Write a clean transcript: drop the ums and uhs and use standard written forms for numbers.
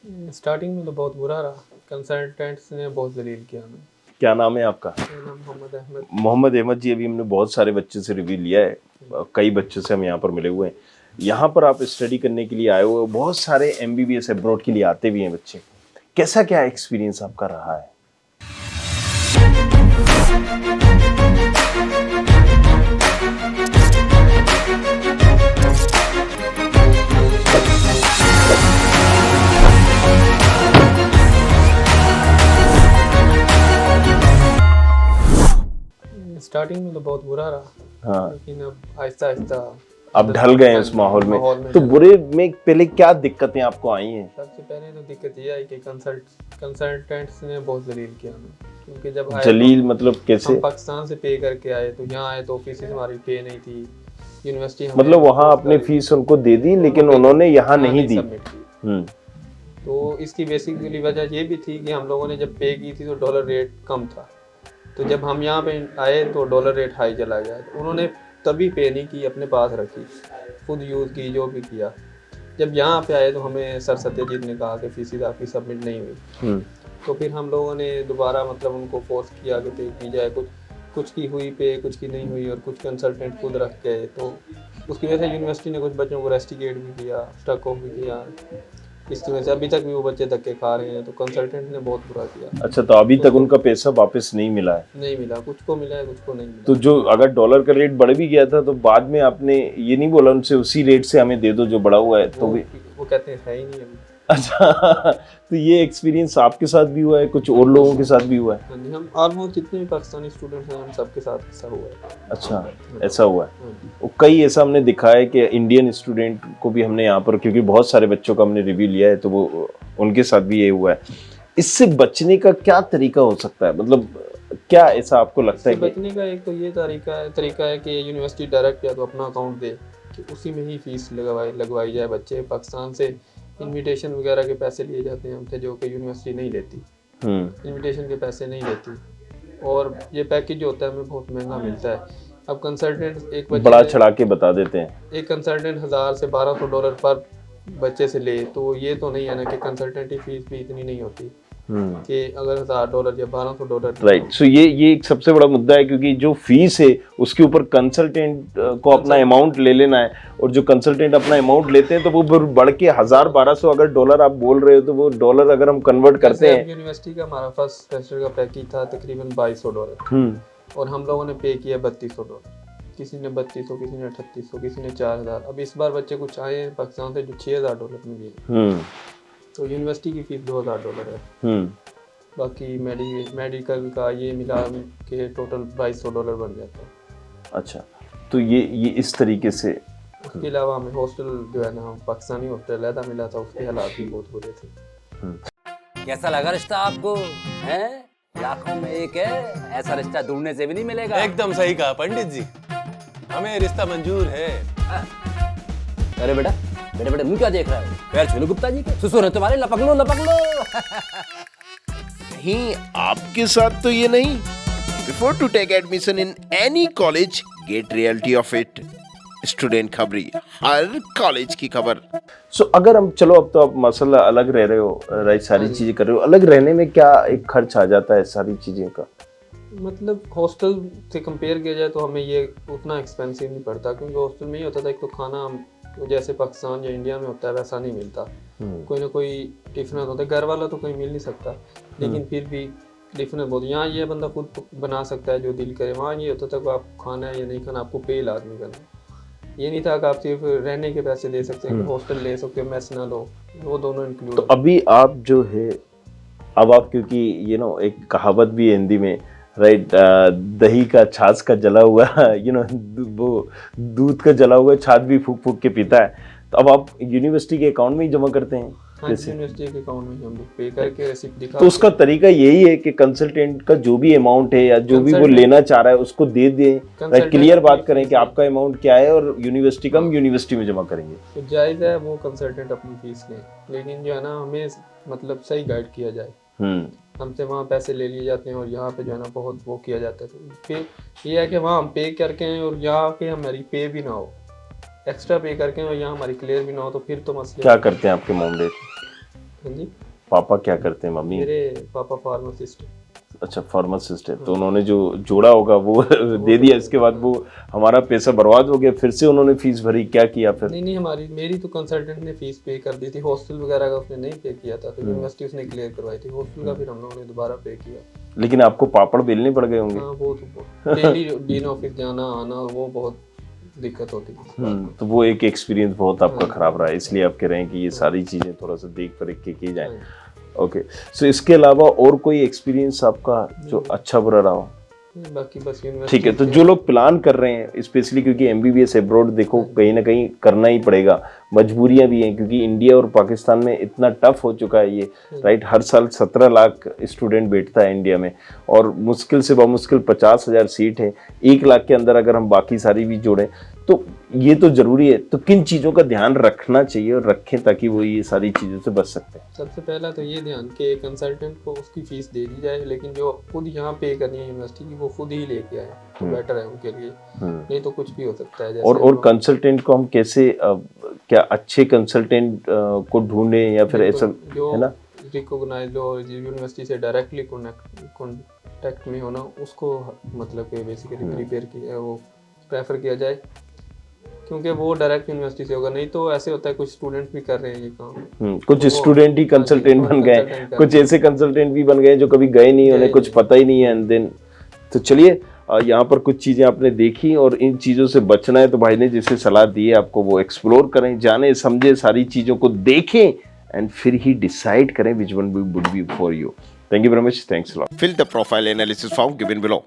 Starting में तो बहुत बुरा रहा। कंसल्टेंट्स ने बहुत जलील किया हमें। क्या नाम है आपका? मेरा नाम मोहम्मद अहमद। मोहम्मद अहमद जी, अभी हमने बहुत सारे बच्चे से रिव्यू लिया है, कई बच्चों से हम यहाँ पर मिले हुए हैं। यहाँ पर आप स्टडी करने के लिए आए हुए हो, बहुत सारे एमबीबीएस अब्रॉड के लिए आते भी हैं बच्चे। कैसा क्या एक्सपीरियंस आपका रहा है? स्टार्टिंग में तो बहुत बुरा रहा। हाँ, लेकिन अब आहिस्ता आहिस्ता आप ढल गए हैं उस माहौल में। तो ढल बुरे में पहले क्या दिक्कतें आपको आई हैं? सबसे पहले तो दिक्कत ये आई कि कंसल्टेंट्स ने बहुत जलील किया हमें। क्योंकि जब आए जलील मतलब हम कैसे? पाकिस्तान से पे करके आए, तो यहाँ आए तो फीस हमारी पे नहीं थी। यूनिवर्सिटी मतलब वहाँ अपनी फीस उनको दे दी, लेकिन उन्होंने यहाँ नहीं दी। सबमिट की। तो इसकी बेसिकली वजह ये भी थी कि हम लोगों ने जब पे की थी तो डॉलर रेट कम था। तो जब हम यहाँ पे आए तो डॉलर रेट हाई चला गया। तो उन्होंने तभी पे नहीं की, अपने पास रखी, खुद यूज़ की, जो भी किया। जब यहाँ पे आए तो हमें सर सत्यजीत ने कहा कि फीस आपकी सबमिट नहीं हुई। तो फिर हम लोगों ने दोबारा मतलब उनको फोर्स किया कि पे की जाए। कुछ की हुई पे, कुछ की नहीं हुई, और कुछ कंसल्टेंट खुद रख गए। तो उसकी वजह से यूनिवर्सिटी ने कुछ बच्चों को रेस्टिकेट भी किया, स्टक ऑफ भी किया। इसकी वजह से अभी तक भी वो बच्चे धक्के खा रहे हैं। तो कंसल्टेंट ने बहुत बुरा किया। अच्छा, तो अभी तक उनका पैसा वापस नहीं मिला है? नहीं मिला, कुछ को मिला है, कुछ को नहीं मिला। तो जो अगर डॉलर का रेट बढ़ भी गया था तो बाद में आपने ये नहीं बोला उनसे उसी रेट से हमें दे दो जो बढ़ा हुआ है? तो वो कहते हैं है ही नहीं अभी। अच्छा, तो ये एक्सपीरियंस आपके साथ भी हुआ है, कुछ और लोगों के साथ भी हुआ है? हाँ जी, हम ऑलमोस्ट जितने भी पाकिस्तानी स्टूडेंट्स हैं हम सबके साथ ऐसा हुआ है। अच्छा, ऐसा हुआ है। वो कई ऐसा हमने दिखा है कि इंडियन स्टूडेंट को भी हमने यहाँ पर, क्योंकि बहुत सारे बच्चों का हमने रिव्यू लिया है, तो वो उनके साथ भी ये हुआ है। इससे बचने का क्या तरीका हो सकता है? मतलब क्या ऐसा आपको लगता है कि बचने का एक तो ये तरीका है कि यूनिवर्सिटी डायरेक्ट या तो अपना अकाउंट दे कि उसी में ही फीस लगवाई जाए। बच्चे पाकिस्तान से इनविटेशन वगैरह के पैसे लिए जाते हैं हमसे, जो कि यूनिवर्सिटी नहीं लेती। इनविटेशन के पैसे नहीं लेती, और ये पैकेज जो होता है हमें बहुत महंगा मिलता है। अब कंसल्टेंट एक बच्चे बड़ा चढ़ा के बता देते हैं। एक कंसल्टेंट $1000 से $1200 पर बच्चे से ले, तो ये तो नहीं है ना कि कंसल्टेंट की फीस भी इतनी नहीं होती कि अगर $1000 या $1200। राइट, सो ये एक सबसे बड़ा मुद्दा है, क्योंकि जो फीस है उसके ऊपर कंसल्टेंट को अपना अमाउंट ले लेना है, और जो कंसल्टेंट अपना अमाउंट लेते हैं तो वो बढ़ के 1000-1200 अगर डॉलर आप बोल रहे हो, तो वो डॉलर अगर हम कन्वर्ट करते हैं। यूनिवर्सिटी का हमारा फर्स्ट सेमेस्टर का पैकेज था तकरीबन $2200, और हम लोगों ने पे किया $3200। किसी ने 3200, किसी ने 3800, किसी ने 4000। अब इस बार बच्चे कुछ आए हैं पाकिस्तान से जो $6000 में भी। तो यूनिवर्सिटी की फीस $2000 है। बाकी मेडिकल का ये मिला के टोटल $2200 बन जाता है। अच्छा, तो ये इस तरीके से। उसके अलावा हमें हॉस्टल जो है ना, पाकिस्तानी हॉस्टल अलहदा मिला था, उसके हालात भी बहुत बुरे थे। कैसा लगा रिश्ता आपको? हैं? लाखों में एक है, ऐसा रिश्ता ढूंढने से भी नहीं मिलेगा। एकदम सही कहा पंडित जी, हमें रिश्ता मंजूर है। अरे बेटा बेटा मुंह क्या देख रहा है? पैर छू लो गुप्ता जी के, ससुर है तुम्हारे, लपक लो लपक लो। नहीं, आपके साथ तो ये नहीं। Before to take admission in any college, get reality of it. Student Khabri, हर कॉलेज की खबर। सो अगर हम, चलो अब तो आप मसला अलग रह रहे हो, राइट, सारी चीजें कर रहे हो, अलग रहने में क्या एक खर्च आ जाता है सारी चीजें का? मतलब हॉस्टल से कंपेयर किया जाए तो हमें ये उतना एक्सपेंसिव नहीं पड़ता, क्योंकि हॉस्टल में ही होता था एक तो खाना जैसे पाकिस्तान या इंडिया में होता है वैसा नहीं मिलता। कोई ना कोई डिफरेंस होता है, घर वाला तो कोई मिल नहीं सकता, लेकिन फिर भी डिफरेंस बहुत। यहाँ ये बंदा खुद बना सकता है जो दिल करे। वहाँ ये होता था कि आप खाना है या नहीं खाना, आपको पे लाजमी करना। ये नहीं था कि आप सिर्फ रहने के पैसे दे सकते हैं, हॉस्टल ले सकते हो, मेस ना लो, वो दोनों इंक्लूड। तो अभी आप जो है, अब आप, क्योंकि एक कहावत भी है हिंदी में, राइट, दही का छाछ का जला हुआ वो दूध का जला हुआ छाछ भी फूक फूक के पीता है। तो अब आप यूनिवर्सिटी के अकाउंट में ही जमा करते हैं? यूनिवर्सिटी के अकाउंट में हम पे करके रिसिप्ट दिखा। तो उसका तरीका यही है कि कंसल्टेंट का जो भी अमाउंट है या जो भी वो लेना चाह रहा है उसको दे दें, राइट, क्लियर बात करें कि आपका अमाउंट क्या है, और यूनिवर्सिटी का हम यूनिवर्सिटी में जमा करेंगे। तो जायज़ है वो कंसल्टेंट अपनी फीस लें, लेकिन जो है ना हमें मतलब सही गाइड किया जाए। हमसे वहाँ पैसे ले लिए जाते हैं और यहाँ पे जो है ना बहुत वो किया जाता है। तो फिर ये है कि वहाँ हम पे करके हैं और यहाँ पे हमारी पे भी ना हो, एक्स्ट्रा पे करके और यहाँ हमारी क्लियर भी ना हो, तो फिर तो मसले। क्या करते हैं आपके मामले? हाँ जी, पापा क्या करते हैं, मम्मी? मेरे पापा फार्मासिस्ट। अच्छा, फार्मासिस्ट है। तो उन्होंने जो जोड़ा होगा वो दे दिया, इसके बाद वो हमारा पैसा बर्बाद हो गया, फिर से उन्होंने फीस भरी, क्या किया फिर? नहीं नहीं, मेरी तो कंसल्टेंट ने फीस पे कर दी थी, हॉस्टल वगैरह का उसने नहीं पे किया था, तो यूनिवर्सिटी उसने क्लियर करवाई थी, हॉस्टल का फिर हम लोगों ने दोबारा पे किया। लेकिन आपको पापड़ बेलने पड़ गए होंगे। हाँ, वो तो डेली डीन ऑफिस जाना आना, वो बहुत दिक्कत होती थी। तो वो एक एक्सपीरियंस बहुत आपका खराब रहा है, इसलिए आप कह रहे हैं कि ये सारी चीजें थोड़ा सा देख परख के की जाए। ओके, सो इसके अलावा और कोई एक्सपीरियंस आपका जो अच्छा बुरा रहा हो? बाकी बस यूनिवर्सिटी। ठीक है, तो जो लोग प्लान कर रहे हैं स्पेशली, क्योंकि एमबीबीएस अब्रॉड देखो कहीं ना कहीं करना ही पड़ेगा, मजबूरियां भी हैं, क्योंकि इंडिया और पाकिस्तान में इतना टफ हो चुका है ये, राइट? हर साल 17 लाख स्टूडेंट बैठता है इंडिया में, और मुश्किल से मुश्किल 50,000 सीट है। 1 लाख के अंदर अगर हम बाकी सारी भी जोड़ें तो ये तो जरूरी है। तो किन चीज़ों का ध्यान रखना चाहिए और रखें ताकि वो ये सारी चीज़ों से बच सकते हैं? सबसे पहला तो ये ध्यान कि कंसल्टेंट को उसकी फीस दे दी जाए, लेकिन जो खुद यहाँ पे करनी है यूनिवर्सिटी की, वो खुद ही लेके आए तो बेटर है उनके लिए, नहीं तो कुछ भी हो सकता है। और कंसल्टेंट को हम कैसे क्या अच्छे कंसल्टेंट को ढूंढे, या फिर ऐसा जो है ना, रिकॉग्नाइज्ड हो, यूनिवर्सिटी से डायरेक्टली कॉन्टेक्ट में होना, उसको मतलब कि बेसिकली प्रिपेयर किया, वो प्रेफर किया जाए, क्योंकि वो डायरेक्ट यूनिवर्सिटी से होगा। नहीं तो ऐसे होता है कुछ स्टूडेंट भी कर रहे हैं ये काम, कुछ स्टूडेंट ही कंसल्टेंट बन गए, कुछ ऐसे कंसल्टेंट भी बन गए जो कभी गए नहीं, उन्हें कुछ पता ही नहीं है, एंड देन तो चलिए यहाँ पर कुछ चीज़ें आपने देखी और इन चीज़ों से बचना है, तो भाई ने जैसे सलाह दी है आपको वो एक्सप्लोर करें, जाने समझे, सारी चीज़ों को देखें, एंड फिर ही डिसाइड करें which one would be for you. Thank you very much, thanks a lot. Fill the profile analysis form given below.